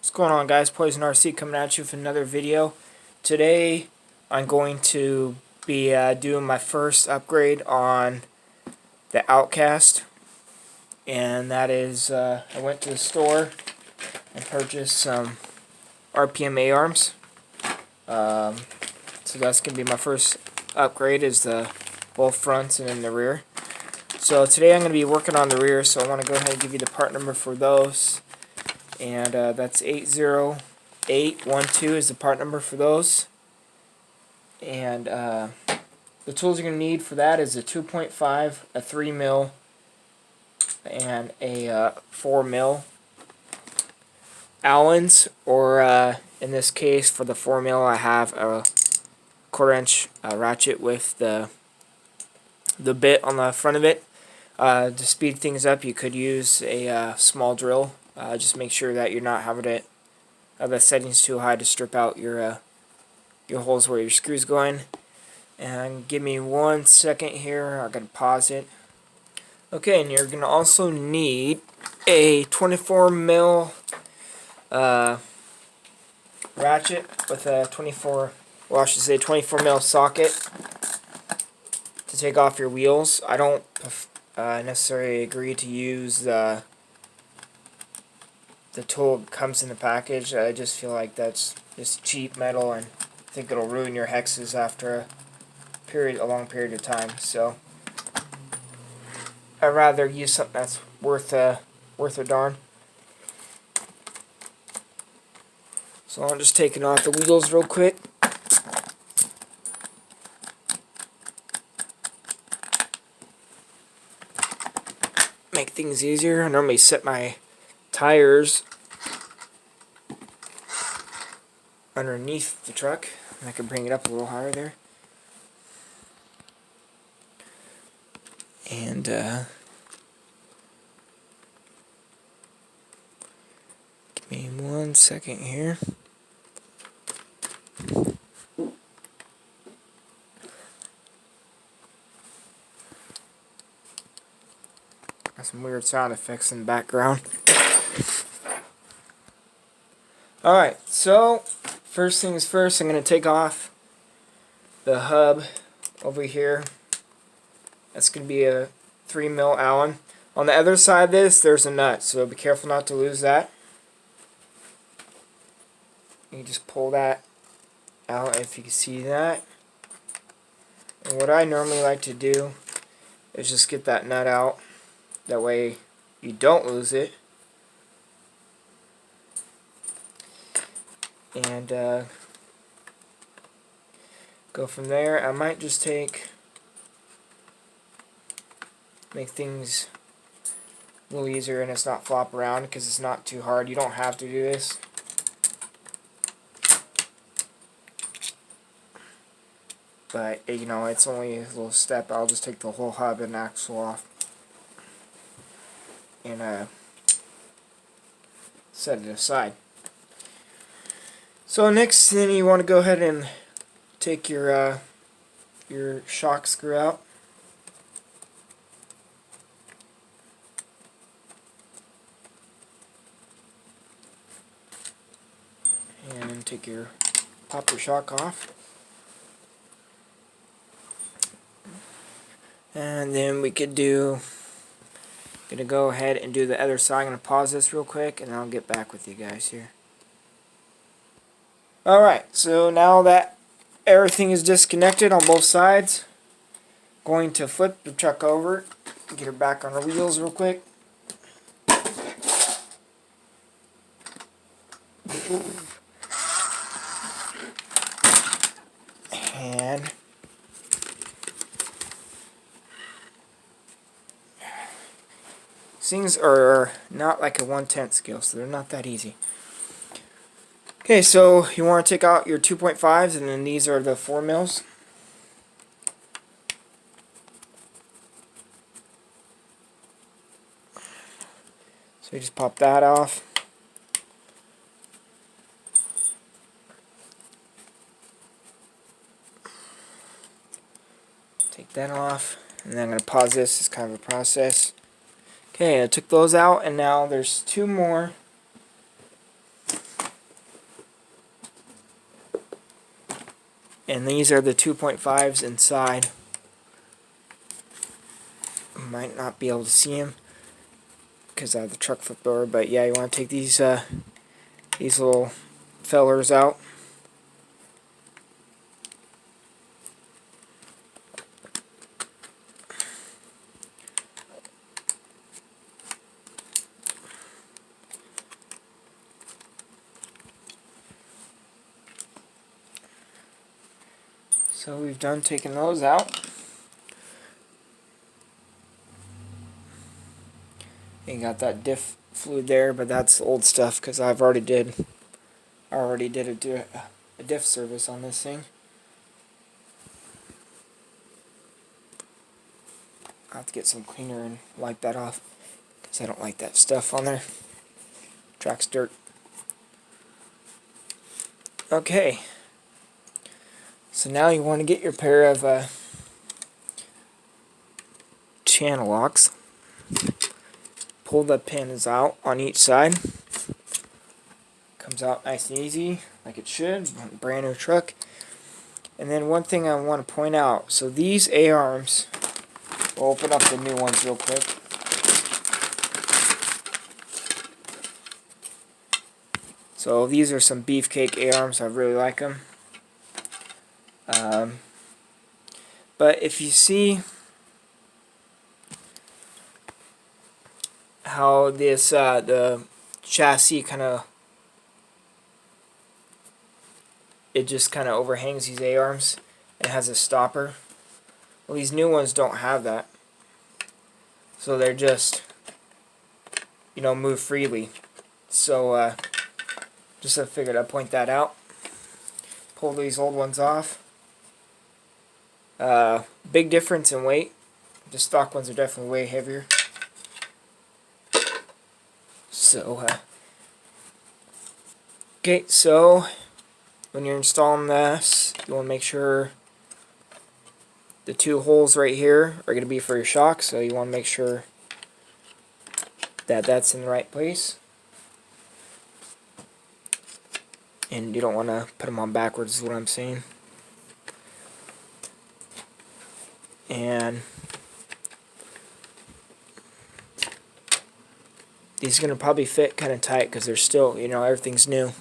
What's going on, guys? Poison RC coming at you with another video. Today I'm going to be doing my first upgrade on the Outcast, and that is I went to the store and purchased some RPMA arms. So that's going to be my first upgrade, is the both fronts and in the rear. So today I'm going to be working on the rear, so I want to go ahead and give you the part number for those. And that's 80812 is the part number for those. And the tools you're going to need for that is a 2.5, a 3 mil, and a 4 mil Allens, or in this case for the 4 mil I have a 1/4 inch ratchet with the bit on the front of it. To speed things up, you could use a small drill. Just make sure that you're not having it the settings too high to strip out your holes where your screw's going. And give me 1 second here. I'm gonna pause it. Okay, and you're gonna also need a 24 mil ratchet with a 24 mil socket to take off your wheels. I don't necessarily agree to use the tool that comes in the package. I just feel like that's just cheap metal, and I think it'll ruin your hexes after a long period of time. So I'd rather use something that's worth a darn. So I'm just taking off the wheels real quick. Make things easier. I normally set my tires underneath the truck, and I can bring it up a little higher there. And give me 1 second here. Got some weird sound effects in the background. Alright, so first things first, I'm going to take off the hub over here. That's going to be a 3 mil Allen. On the other side of this, there's a nut, so be careful not to lose that. You just pull that out if you can see that. And what I normally like to do is just get that nut out. That way you don't lose it. And go from there. I might just make things a little easier and it's not flop around, because it's not too hard. You don't have to do this. But you know, it's only a little step. I'll just take the whole hub and axle off and set it aside. So next then you want to go ahead and take your shock screw out. And pop your shock off. And then we could gonna go ahead and do the other side. I'm gonna pause this real quick and I'll get back with you guys here. Alright, so now that everything is disconnected on both sides, going to flip the truck over, get her back on her wheels real quick. And things are not like a 1/10 scale, so they're not that easy. Okay, so you want to take out your 2.5s, and then these are the 4 mils. So you just pop that off. Take that off, and then I'm going to pause this. It's kind of a process. Okay, I took those out, and now there's 2 more And these are the 2.5s inside. You might not be able to see them because I have the truck flip door, but yeah, you want to take these little fellers out. So we've done taking those out. You got that diff fluid there, but that's old stuff because I already did a diff service on this thing. I'll have to get some cleaner and wipe that off because I don't like that stuff on there. Tracks dirt. Okay. So now you want to get your pair of channel locks. Pull the pins out on each side. Comes out nice and easy, like it should, on a brand new truck. And then one thing I want to point out, so these A-arms, we'll open up the new ones real quick. So these are some beefcake A-arms, I really like them. But if you see how this the chassis it just kind of overhangs these A-arms and has a stopper. Well, these new ones don't have that, so they're just, you know, move freely. So just I figured I'd point that out. Pull these old ones off. Big difference in weight. The stock ones are definitely way heavier. So okay, so when you're installing this, you want to make sure the two holes right here are going to be for your shock, so you want to make sure that that's in the right place. And you don't want to put them on backwards, is what I'm saying. And these are going to probably fit kind of tight because they're still, you know, everything's new.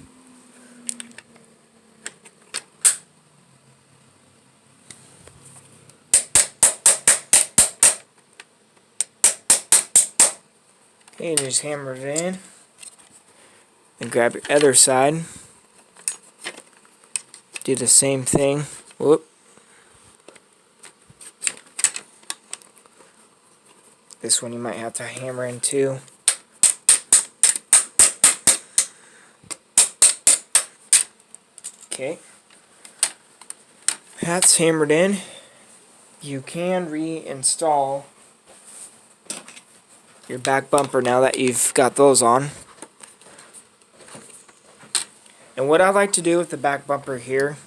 Okay, and just hammer it in. And grab your other side. Do the same thing. Whoop. This one you might have to hammer in too. Okay. That's hammered in. You can reinstall your back bumper now that you've got those on. And what I like to do with the back bumper here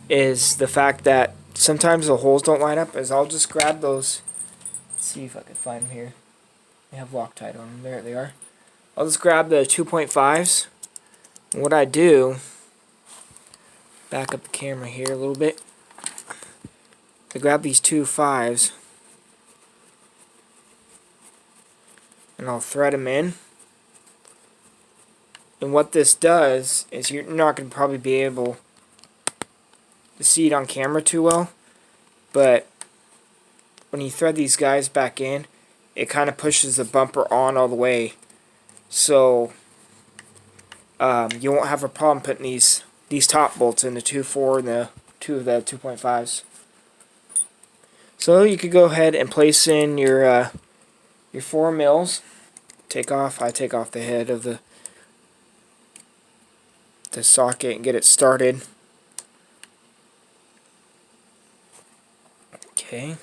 is the fact that sometimes the holes don't line up, is I'll just grab those. Let's see if I can find them here. They have Loctite on them. There they are. I'll just grab the 2.5s. And what I do, back up the camera here a little bit. I grab these 2.5s and I'll thread them in. And what this does is you're not going to probably be able to see it on camera too well, but when you thread these guys back in, it kind of pushes the bumper on all the way. So you won't have a problem putting these top bolts in the 2.4 and the two of the 2.5s. So you could go ahead and place in your 4 mils. I take off the head of the socket and get it started. Okay.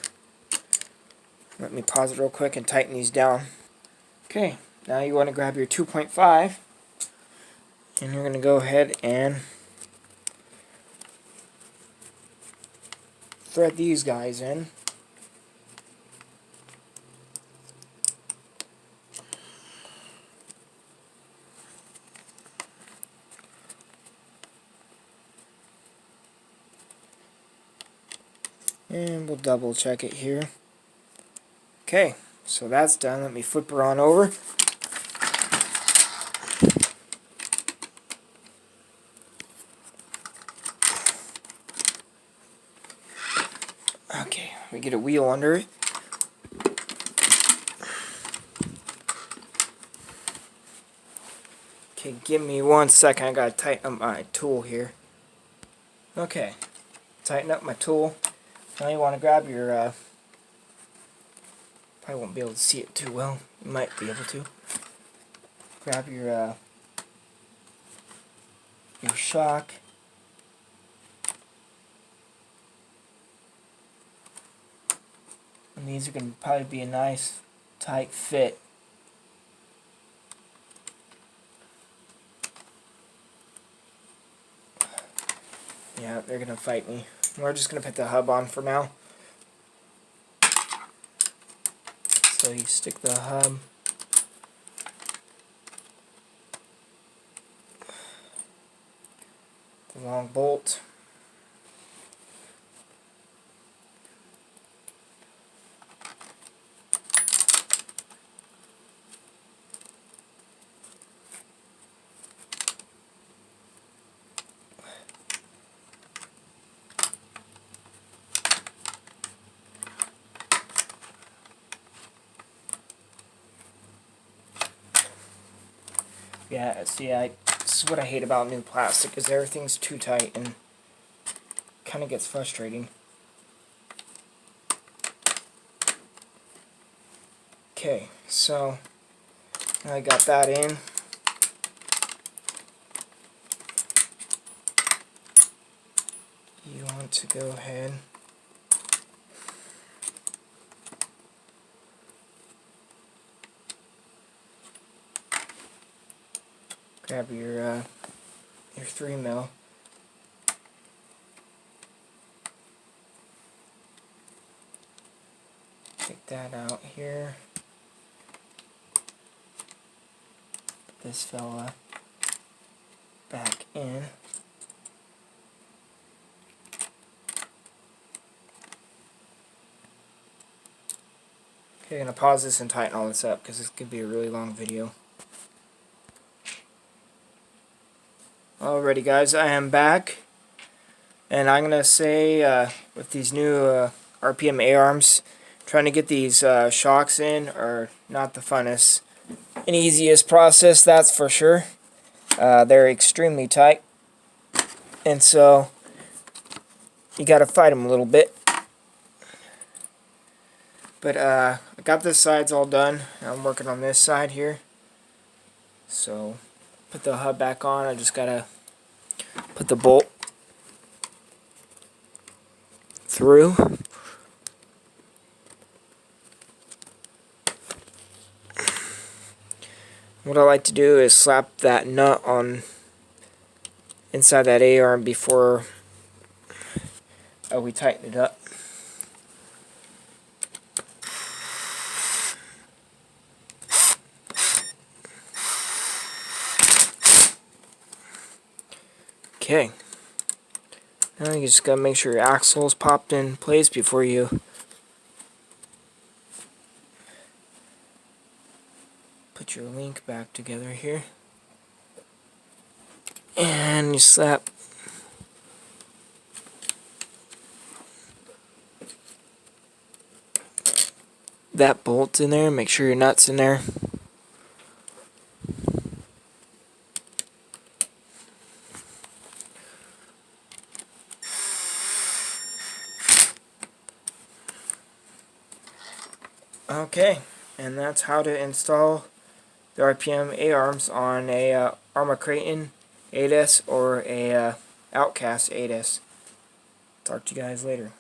Let me pause it real quick and tighten these down. Okay, now you want to grab your 2.5 and you're going to go ahead and thread these guys in. And we'll double check it here. Okay, so that's done. Let me flip her on over. Okay, we get a wheel under it. Okay, give me 1 second. I gotta tighten up my tool here. Okay, tighten up my tool. Now you want to grab your, probably won't be able to see it too well. You might be able to. Grab your shock. And these are going to probably be a nice tight fit. Yeah, they're going to fight me. We're just going to put the hub on for now. So you stick the hub. The long bolt. Yeah, see, this is what I hate about new plastic, is everything's too tight and kind of gets frustrating. Okay, so now I got that in. You want to go ahead grab your 3mm. Take that out here. Put this fella back in. Okay, I'm going to pause this and tighten all this up because this could be a really long video. Alrighty guys, I am back, and I'm going to say with these new RPM A-arms, trying to get these shocks in are not the funnest and easiest process, that's for sure. They're extremely tight, and so you got to fight them a little bit. But I got this sides all done. Now I'm working on this side here. So put the hub back on. I just gotta put the bolt through. What I like to do is slap that nut on inside that A-arm before we tighten it up. Okay. Now you just gotta make sure your axle is popped in place before you put your link back together here. And you slap that bolt in there, make sure your nut's in there. Okay, and that's how to install the RPM A-arms on a arrma Creighton 8S or a outcast 8S. Talk to you guys later.